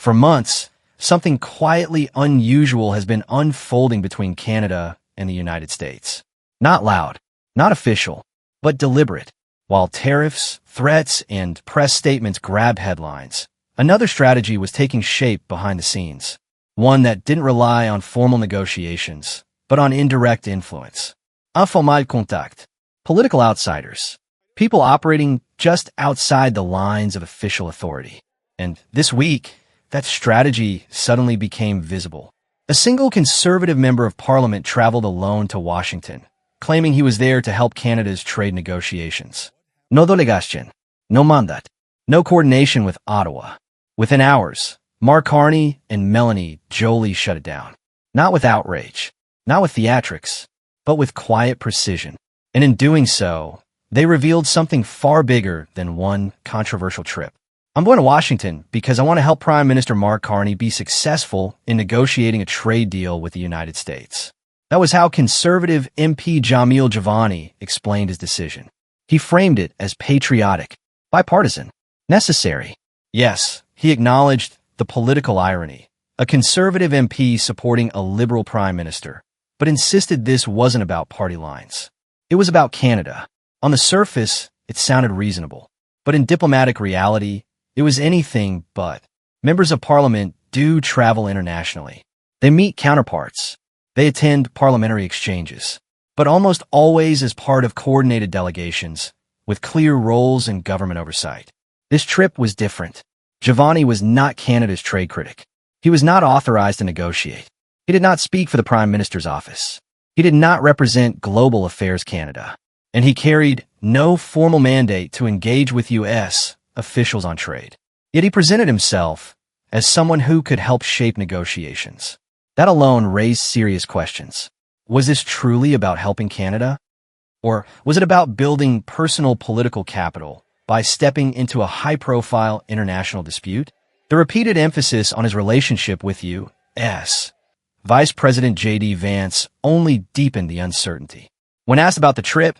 For months, something quietly unusual has been unfolding between Canada and the United States. Not loud, not official, but deliberate. While tariffs, threats, and press statements grabbed headlines, another strategy was taking shape behind the scenes. One that didn't rely on formal negotiations, but on indirect influence. Informel contact. Political outsiders. People operating just outside the lines of official authority. And this week, that strategy suddenly became visible. A single Conservative member of Parliament traveled alone to Washington, claiming he was there to help Canada's trade negotiations. No delegation, no mandat, no coordination with Ottawa. Within hours, Carney and Mélanie Joly shut it down. Not with outrage, not with theatrics, but with quiet precision. And in doing so, they revealed something far bigger than one controversial trip. I'm going to Washington because I want to help Prime Minister Carney be successful in negotiating a trade deal with the United States. That was how Conservative MP Joly explained his decision. He framed it as patriotic, bipartisan, necessary. Yes, he acknowledged the political irony. A Conservative MP supporting a Liberal Prime Minister, but insisted this wasn't about party lines. It was about Canada. On the surface, it sounded reasonable, but in diplomatic reality, it was anything but. Members of Parliament do travel internationally. They meet counterparts. They attend parliamentary exchanges, but almost always as part of coordinated delegations, with clear roles and government oversight. This trip was different. Joly was not Canada's trade critic. He was not authorized to negotiate. He did not speak for the Prime Minister's office. He did not represent Global Affairs Canada. And he carried no formal mandate to engage with U.S. officials on trade. Yet he presented himself as someone who could help shape negotiations. That alone raised serious questions. Was this truly about helping Canada? Or was it about building personal political capital by stepping into a high-profile international dispute? The repeated emphasis on his relationship with U.S. Vice President J.D. Vance only deepened the uncertainty. When asked about the trip,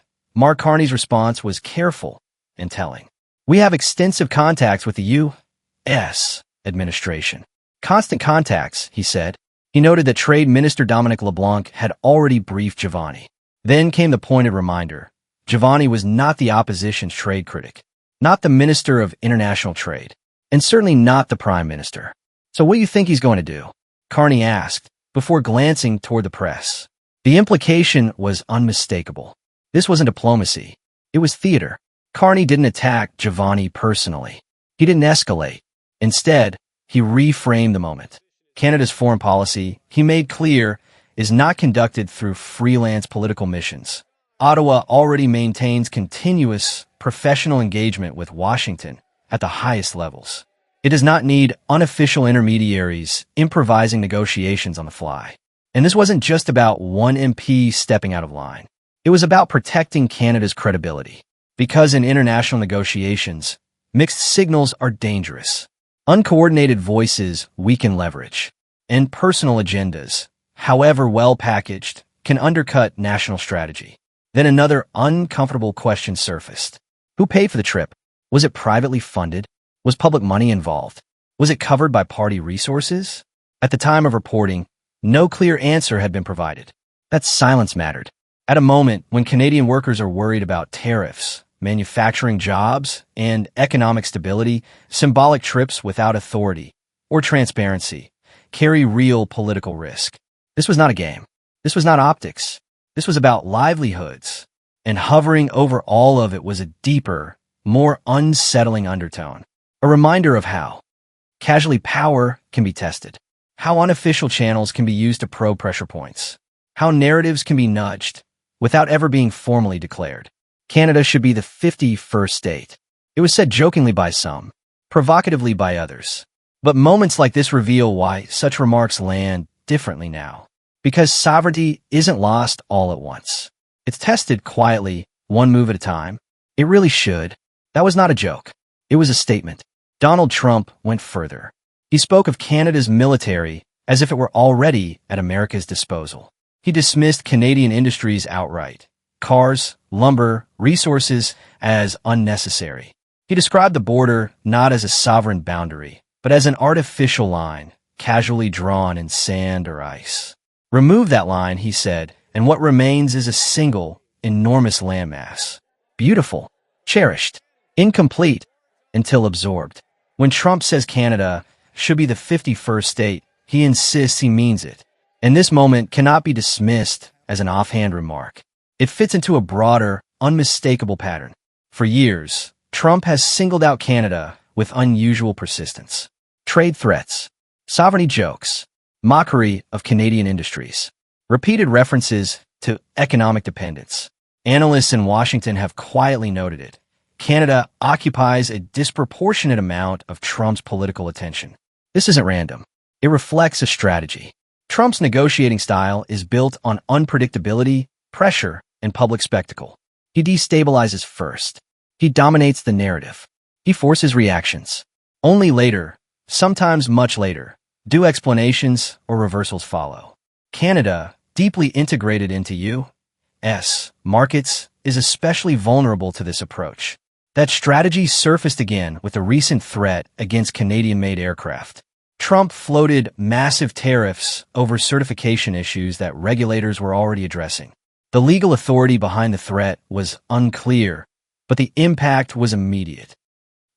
Carney's response was careful and telling. We have extensive contacts with the U.S. administration. Constant contacts, he said. He noted that Trade Minister Dominic LeBlanc had already briefed Joly. Then came the pointed reminder. Joly was not the opposition's trade critic, not the Minister of International Trade, and certainly not the Prime Minister. So what do you think he's going to do? Carney asked, before glancing toward the press. The implication was unmistakable. This wasn't diplomacy. It was theater. Carney didn't attack Joly personally. He didn't escalate. Instead, he reframed the moment. Canada's foreign policy, he made clear, is not conducted through freelance political missions. Ottawa already maintains continuous professional engagement with Washington at the highest levels. It does not need unofficial intermediaries improvising negotiations on the fly. And this wasn't just about one MP stepping out of line. It was about protecting Canada's credibility. Because in international negotiations, mixed signals are dangerous. Uncoordinated voices weaken leverage. And personal agendas, however well packaged, can undercut national strategy. Then another uncomfortable question surfaced. Who paid for the trip? Was it privately funded? Was public money involved? Was it covered by party resources? At the time of reporting, no clear answer had been provided. That silence mattered. At a moment when Canadian workers are worried about tariffs, manufacturing jobs, and economic stability, symbolic trips without authority or transparency carry real political risk. This was not a game. This was not optics. This was about livelihoods. And hovering over all of it was a deeper, more unsettling undertone. A reminder of how casually power can be tested, how unofficial channels can be used to probe pressure points, how narratives can be nudged without ever being formally declared. Canada should be the 51st state. It was said jokingly by some, provocatively by others. But moments like this reveal why such remarks land differently now. Because sovereignty isn't lost all at once. It's tested quietly, one move at a time. It really should. That was not a joke. It was a statement. Donald Trump went further. He spoke of Canada's military as if it were already at America's disposal. He dismissed Canadian industries outright. Cars, lumber, resources as unnecessary. He described the border not as a sovereign boundary, but as an artificial line, casually drawn in sand or ice. Remove that line, he said, and what remains is a single, enormous landmass. Beautiful, cherished, incomplete, until absorbed. When Trump says Canada should be the 51st state, he insists he means it. And this moment cannot be dismissed as an offhand remark. It fits into a broader, unmistakable pattern. For years, Trump has singled out Canada with unusual persistence. Trade threats, sovereignty jokes, mockery of Canadian industries, repeated references to economic dependence. Analysts in Washington have quietly noted it. Canada occupies a disproportionate amount of Trump's political attention. This isn't random. It reflects a strategy. Trump's negotiating style is built on unpredictability, pressure, and public spectacle. He destabilizes first. He dominates the narrative. He forces reactions. Only later, sometimes much later, do explanations or reversals follow. Canada, deeply integrated into U.S. markets, is especially vulnerable to this approach. That strategy surfaced again with a recent threat against Canadian-made aircraft. Trump floated massive tariffs over certification issues that regulators were already addressing. The legal authority behind the threat was unclear, but the impact was immediate.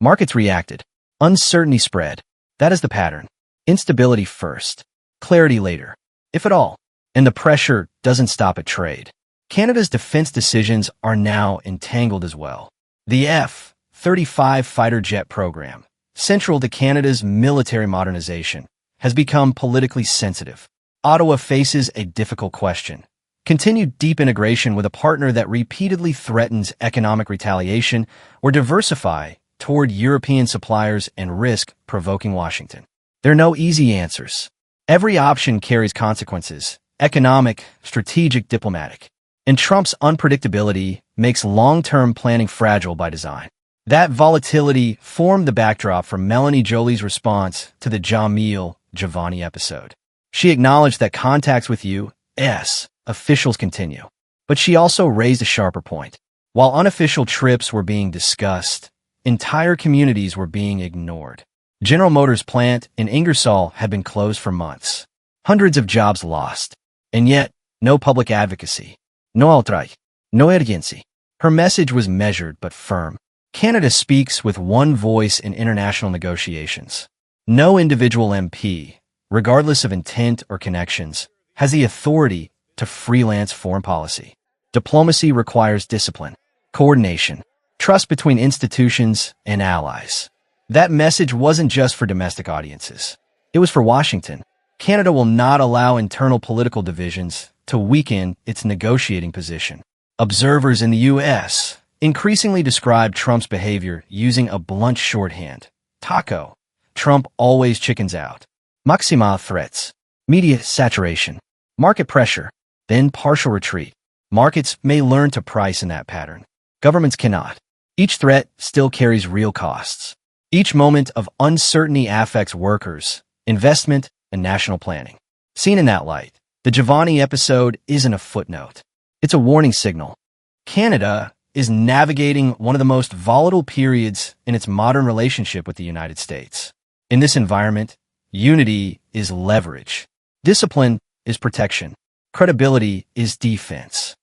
Markets reacted. Uncertainty spread. That is the pattern. Instability first, clarity later, if at all. And the pressure doesn't stop at trade. Canada's defense decisions are now entangled as well. The F-35 fighter jet program, central to Canada's military modernization, has become politically sensitive. Ottawa faces a difficult question. Continue deep integration with a partner that repeatedly threatens economic retaliation, or diversify toward European suppliers and risk provoking Washington. There are no easy answers. Every option carries consequences: economic, strategic, diplomatic. And Trump's unpredictability makes long-term planning fragile by design. That volatility formed the backdrop for Mélanie Joly's response to the Joly episode. She acknowledged that contacts with U.S. officials continue. But she also raised a sharper point. While unofficial trips were being discussed, entire communities were being ignored. General Motors plant in Ingersoll had been closed for months. Hundreds of jobs lost. And yet, no public advocacy. No outright. No urgency. Her message was measured but firm. Canada speaks with one voice in international negotiations. No individual MP, regardless of intent or connections, has the authority to freelance foreign policy. Diplomacy requires discipline, coordination, trust between institutions and allies. That message wasn't just for domestic audiences. It was for Washington. Canada will not allow internal political divisions to weaken its negotiating position. Observers in the U.S. increasingly describe Trump's behavior using a blunt shorthand. Taco. Trump always chickens out. Maxima threats. Media saturation. Market pressure. Then partial retreat. Markets may learn to price in that pattern. Governments cannot. Each threat still carries real costs. Each moment of uncertainty affects workers, investment, and national planning. Seen in that light, the Joly episode isn't a footnote. It's a warning signal. Canada is navigating one of the most volatile periods in its modern relationship with the United States. In this environment, unity is leverage. Discipline is protection. Credibility is defense.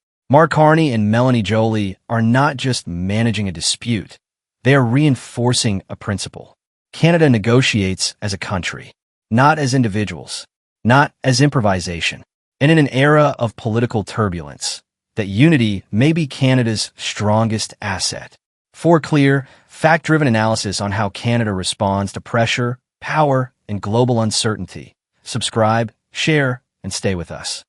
Carney and Mélanie Joly are not just managing a dispute. They are reinforcing a principle. Canada negotiates as a country, not as individuals, not as improvisation. And in an era of political turbulence, that unity may be Canada's strongest asset. For clear, fact-driven analysis on how Canada responds to pressure, power, and global uncertainty, subscribe, share, and stay with us.